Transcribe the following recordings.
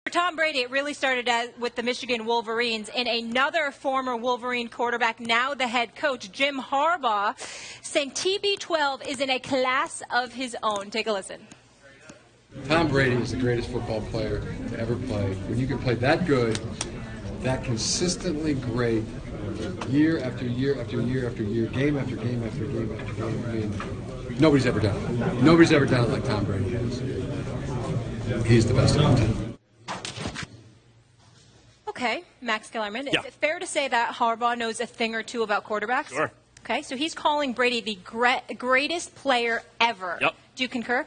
Tom Brady, it really started with the Michigan Wolverines, and another former Wolverine quarterback, now the head coach, Jim Harbaugh, saying TB12 is in a class of his own. Take a listen. Tom Brady is the greatest football player to ever play. When you can play that good, that consistently great, year after year after year after year, game after game after game after game, I mean, nobody's ever done it. Nobody's ever done it like Tom Brady has. He's the best of all time. Okay, Max Kellerman, yeah. Is it fair to say that Harbaugh knows a thing or two about quarterbacks? Sure. Okay, so he's calling Brady the greatest player ever. Yep. Do you concur?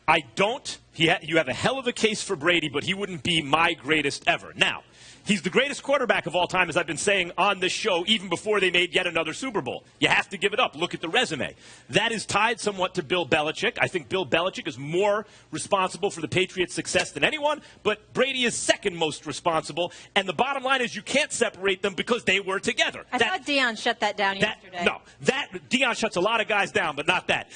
I don't. You have a hell of a case for Brady, but he wouldn't be my greatest ever. Now, he's the greatest quarterback of all time, as I've been saying on this show, even before they made yet another Super Bowl. You have to give it up. Look at the resume. That is tied somewhat to Bill Belichick. I think Bill Belichick is more responsible for the Patriots' success than anyone, but Brady is second most responsible. And the bottom line is you can't separate them because they were together. I thought Deion shut that down yesterday. No, Deion shuts a lot of guys down, but not that.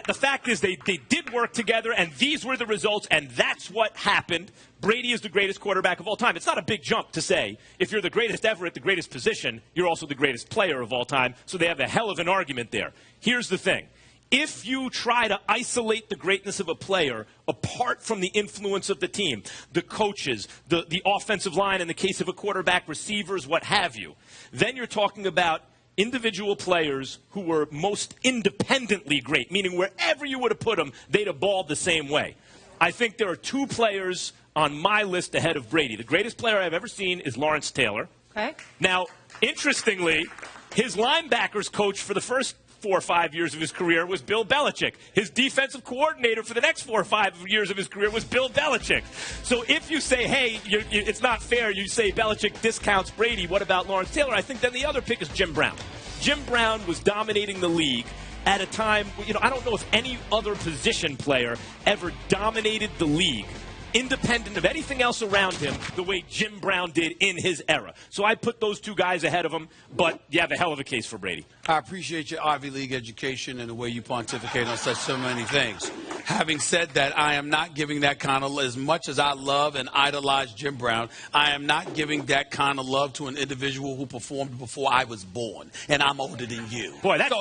The fact is they did work together, and these were the results, and that's what happened. Brady is the greatest quarterback of all time. It's not a big jump to say if you're the greatest ever at the greatest position, you're also the greatest player of all time, so they have a hell of an argument there. Here's the thing. If you try to isolate the greatness of a player apart from the influence of the team, the coaches, the offensive line in the case of a quarterback, receivers, what have you, then you're talking about individual players who were most independently great, meaning wherever you would have put them, they'd have balled the same way. I think there are two players on my list ahead of Brady. The greatest player I've ever seen is Lawrence Taylor. Okay. Now, interestingly, his linebackers coach for the first 4 or 5 years of his career was Bill Belichick. His defensive coordinator for the next 4 or 5 years of his career was Bill Belichick. So if you say, hey, it's not fair, you say Belichick discounts Brady, what about Lawrence Taylor? I think then the other pick is Jim Brown. Jim Brown was dominating the league at a time, I don't know if any other position player ever dominated the league, independent of anything else around him, the way Jim Brown did in his era. So I put those two guys ahead of him, but you have a hell of a case for Brady. I appreciate your Ivy League education and the way you pontificate on so many things. Having said that, I am not giving that kind of, as much as I love and idolize Jim Brown, I am not giving that kind of love to an individual who performed before I was born, and I'm older than you. Boy, that's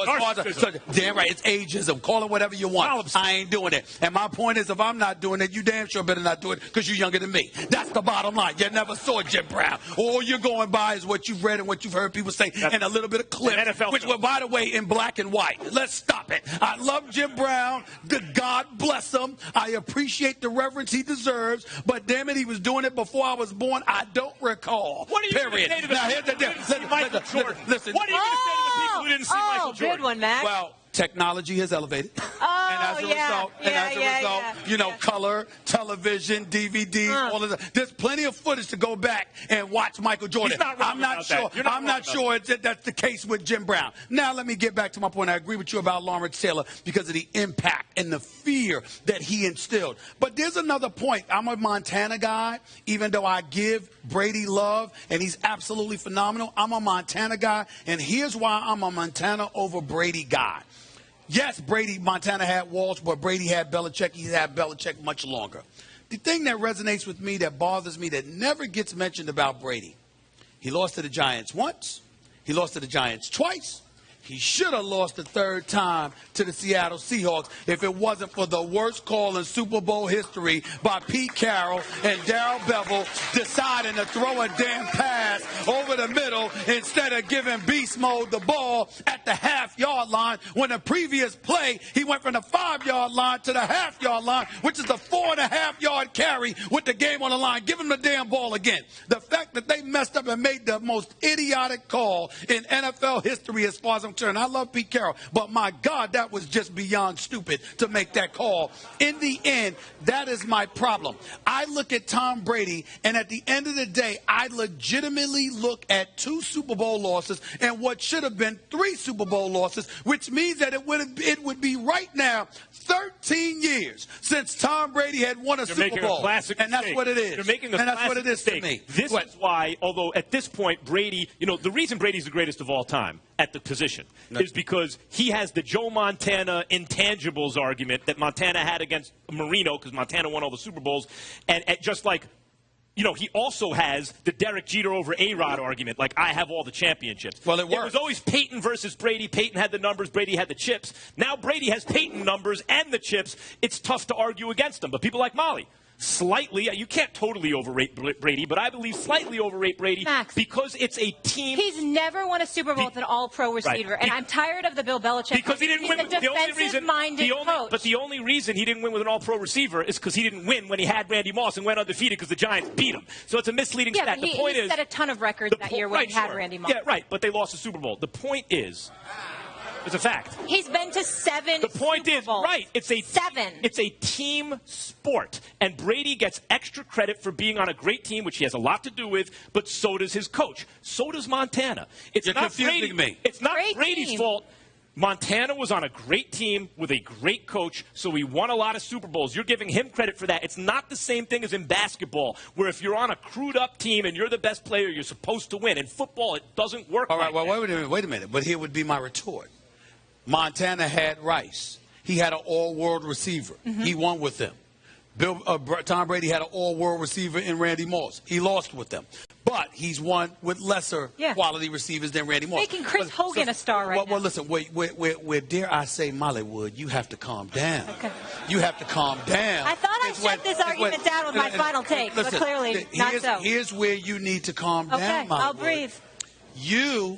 damn right, it's ageism. Call it whatever you want. I ain't doing it. And my point is, if I'm not doing it, you damn sure better not do it because you're younger than me. That's the bottom line. You never saw Jim Brown. All you're going by is what you've read and what you've heard people say and a little bit of clips, which were, by the way, in black and white. Let's stop it. I love Jim Brown. Good God bless him. I appreciate the reverence he deserves, but damn it, he was doing it before I was born. I don't recall. What are you going to say to the people who didn't see Michael Jordan? Listen. What are you going to say to the people who didn't see Michael Jordan? Good one, Max. Well, technology has elevated. And as a result, color, television, DVDs, all of that. There's plenty of footage to go back and watch Michael Jordan. I'm not sure that's the case with Jim Brown. Now, let me get back to my point. I agree with you about Lawrence Taylor because of the impact and the fear that he instilled. But there's another point. I'm a Montana guy, even though I give Brady love, and he's absolutely phenomenal. I'm a Montana guy, and here's why I'm a Montana over Brady guy. Yes, Montana had Walsh, but Brady had Belichick. He had Belichick much longer. The thing that resonates with me, that bothers me, that never gets mentioned about Brady, he lost to the Giants once. He lost to the Giants twice. He should have lost the third time to the Seattle Seahawks if it wasn't for the worst call in Super Bowl history by Pete Carroll and Darrell Bevell deciding to throw a damn pass over the middle instead of giving Beast Mode the ball at the half-yard line when the previous play he went from the 5-yard line to the half-yard line, which is the 4.5-yard carry with the game on the line. Give him the damn ball again. The fact that they messed up and made the most idiotic call in NFL history as far as I'm concerned. I love Pete Carroll, but my God, that was just beyond stupid to make that call. In the end, that is my problem. I look at Tom Brady, and at the end of the day, I legitimately look at 2 Super Bowl losses and what should have been 3 Super Bowl losses, which means that it would be right now 13 years since Tom Brady had won a Super Super Bowl. And that's what it is. You're making a and that's what it is mistake. to me. This is why, although at this point, Brady, the reason Brady's the greatest of all time at the position is because he has the Joe Montana intangibles argument that Montana had against Marino because Montana won all the Super Bowls. And just like, he also has the Derek Jeter over A-Rod argument, like I have all the championships. Well, it worked. It was always Peyton versus Brady. Peyton had the numbers, Brady had the chips. Now Brady has Peyton numbers and the chips. It's tough to argue against them. But people like Molly, slightly, you can't totally overrate Brady, but I believe slightly overrate Brady because it's a team. He's never won a Super Bowl with an all-pro receiver, and I'm tired of the Bill Belichick. Because he didn't win. The only reason he didn't win with an all-pro receiver is because he didn't win when he had Randy Moss and went undefeated because the Giants beat him. So it's a misleading stat. The point is, he set a ton of records that year when he had Randy Moss. Yeah, right, but they lost the Super Bowl. The point is, it's a fact. He's been to 7 The point Super is, Bowls. right, it's a 7. It's a team sport. And Brady gets extra credit for being on a great team, which he has a lot to do with, but so does his coach. So does Montana. You're confusing me. It's not Brady's fault. Montana was on a great team with a great coach, so he won a lot of Super Bowls. You're giving him credit for that. It's not the same thing as in basketball, where if you're on a crewed-up team and you're the best player, you're supposed to win. In football, it doesn't work like that. Wait a minute. But here would be my retort. Montana had Rice. He had an all-world receiver. He won with them. Tom Brady had an all-world receiver in Randy Moss. He lost with them. But he's won with lesser quality receivers than Randy Moss. Making Chris Hogan a star right now. Well, listen, where dare I say, Mollywood, you have to calm down. Okay. You have to calm down. I thought I shut this argument down with my final take, but clearly not so. Here's where you need to calm down, Mollywood. I'll breathe. You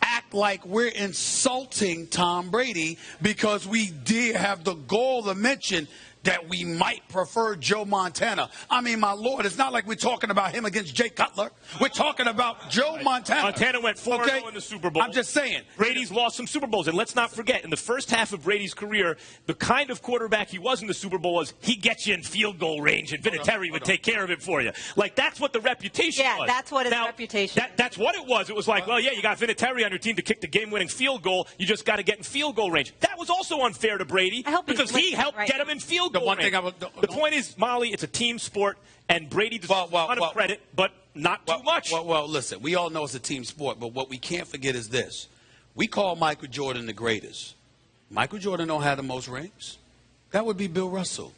act like we're insulting Tom Brady because we did have the gall to mention that we might prefer Joe Montana. I mean, my Lord, it's not like we're talking about him against Jay Cutler. We're talking about Joe Montana. Montana went 4-0 in the Super Bowl. I'm just saying. Brady's lost some Super Bowls. And let's not forget, in the first half of Brady's career, the kind of quarterback he was in the Super Bowl was he gets you in field goal range, and Vinatieri would take care of it for you. Like, that's what the reputation was. Yeah, that's what his reputation. That's what it was. It was like, well, yeah, you got Vinatieri on your team to kick the game-winning field goal. You just got to get in field goal range. That was also unfair to Brady because he helped get him in field goal range. The point is, Molly, it's a team sport, and Brady deserves a ton of credit, but not too much. Well, listen, we all know it's a team sport, but what we can't forget is this. We call Michael Jordan the greatest. Michael Jordan don't have the most rings. That would be Bill Russell.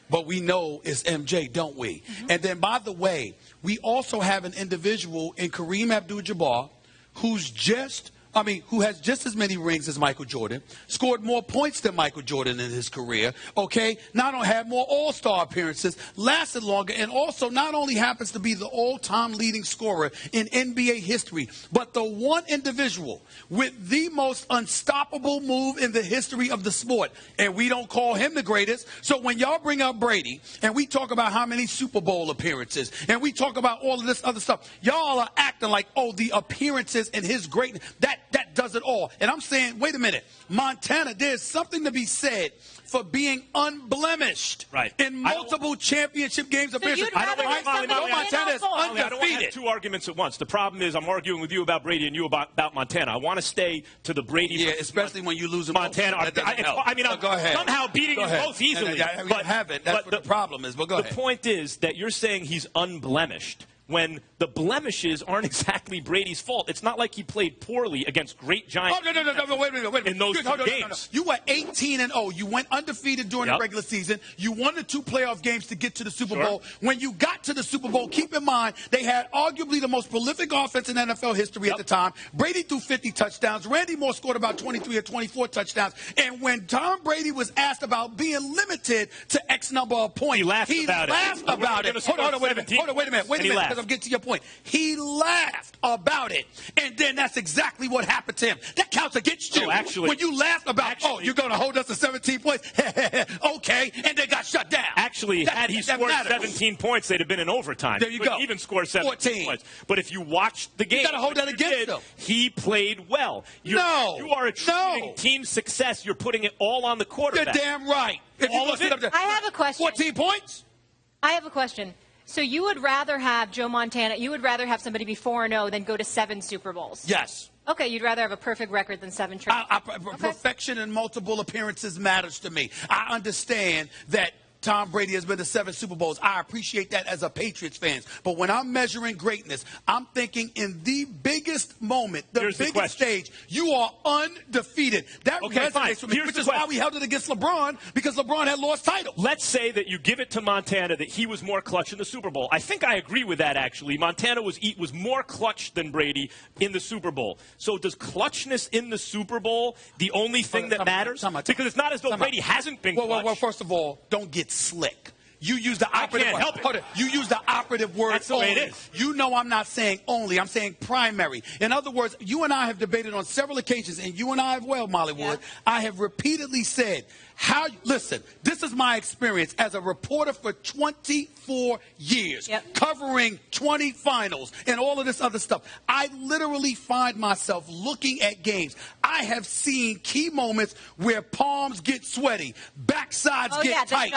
But we know it's MJ, don't we? And then, by the way, we also have an individual in Kareem Abdul-Jabbar who has just as many rings as Michael Jordan, scored more points than Michael Jordan in his career, okay? Not only had more all-star appearances, lasted longer, and also not only happens to be the all-time leading scorer in NBA history, but the one individual with the most unstoppable move in the history of the sport. And we don't call him the greatest. So when y'all bring up Brady, and we talk about how many Super Bowl appearances, and we talk about all of this other stuff, y'all are acting like, oh, the appearances and his greatness, that does it all. And I'm saying, wait a minute, Montana, there's something to be said for being unblemished in multiple championship games appearances. Montana is undefeated. I don't want to have two arguments at once. The problem is I'm arguing with you about Brady and you about Montana. I want to stay to the Brady. Yeah, especially when you lose Montana. I'm somehow beating you both easily. We haven't. That's what the problem is. But go ahead. The point is that you're saying he's unblemished when the blemishes aren't exactly Brady's fault. It's not like he played poorly against great Giants. Oh, no, wait a minute. In those two games. You were 18-0. You went undefeated during the regular season. You won the 2 playoff games to get to the Super Bowl. When you got to the Super Bowl, keep in mind, they had arguably the most prolific offense in NFL history at the time. Brady threw 50 touchdowns. Randy Moss scored about 23 or 24 touchdowns. And when Tom Brady was asked about being limited to X number of points, he laughed about it. Hold on, wait a minute. Because I'm getting to your point. He laughed about it, and then that's exactly what happened to him. That counts against you. When you laughed about, you're going to hold us to 17 points. Okay, and they got shut down. Actually, had he scored 17 points, they'd have been in overtime. There you go. Even scored 17 points. But if you watched the game, you got to hold that against him. He played well. You are attributing team success. You're putting it all on the quarterback. You're damn right. I have a question. 14 points? I have a question. So you would rather have Joe Montana, you would rather have somebody be 4-0 than go to 7 Super Bowls? Yes. Okay, you'd rather have a perfect record than 7 Perfection in multiple appearances matters to me. I understand that Tom Brady has been to 7 Super Bowls. I appreciate that as a Patriots fan. But when I'm measuring greatness, I'm thinking in the biggest moment, the biggest stage, you are undefeated. That resonates with me, which is why we held it against LeBron, because LeBron had lost titles. Let's say that you give it to Montana that he was more clutch in the Super Bowl. I think I agree with that, actually. Montana was more clutch than Brady in the Super Bowl. So does clutchness in the Super Bowl the only thing that matters? Because it's not as though Brady hasn't been clutch. Well, first of all, don't get slick. You use the operative word. Hold it. You use the operative word. That's the way it is. You know I'm not saying only. I'm saying primary. In other words, you and I have debated on several occasions, and you and I as well, Molly Wood. I have repeatedly said, listen, this is my experience as a reporter for 24 years, covering 20 finals and all of this other stuff. I literally find myself looking at games. I have seen key moments where palms get sweaty, backsides get tight,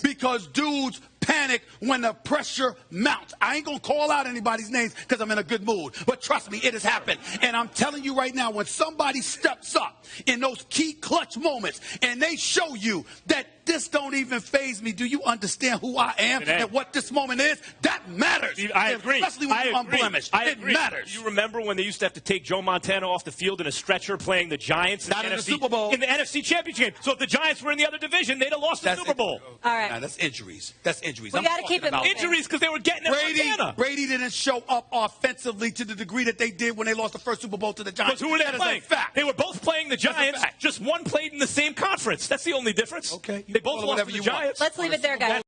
because dudes panic when the pressure mounts. I ain't going to call out anybody's names because I'm in a good mood. But trust me, it has happened. And I'm telling you right now, when somebody steps up in those key clutch moments and they show you that this don't even faze me, do you understand who I am and what this moment is? That matters. I agree. Especially when you're unblemished. It matters. You remember when they used to have to take Joe Montana off the field in a stretcher playing the Giants in the Super Bowl. In the NFC Championship game. So if the Giants were in the other division, they'd have lost the Super Bowl. All right. Now, that's injuries. That's injuries. We got to keep it moving. Injuries because they were getting at Montana. Brady didn't show up offensively to the degree that they did when they lost the first Super Bowl to the Giants. Because who were they playing? They were both playing the Giants. Just one played in the same conference. That's the only difference. Okay. They both lost to the Giants. Let's leave it there, guys.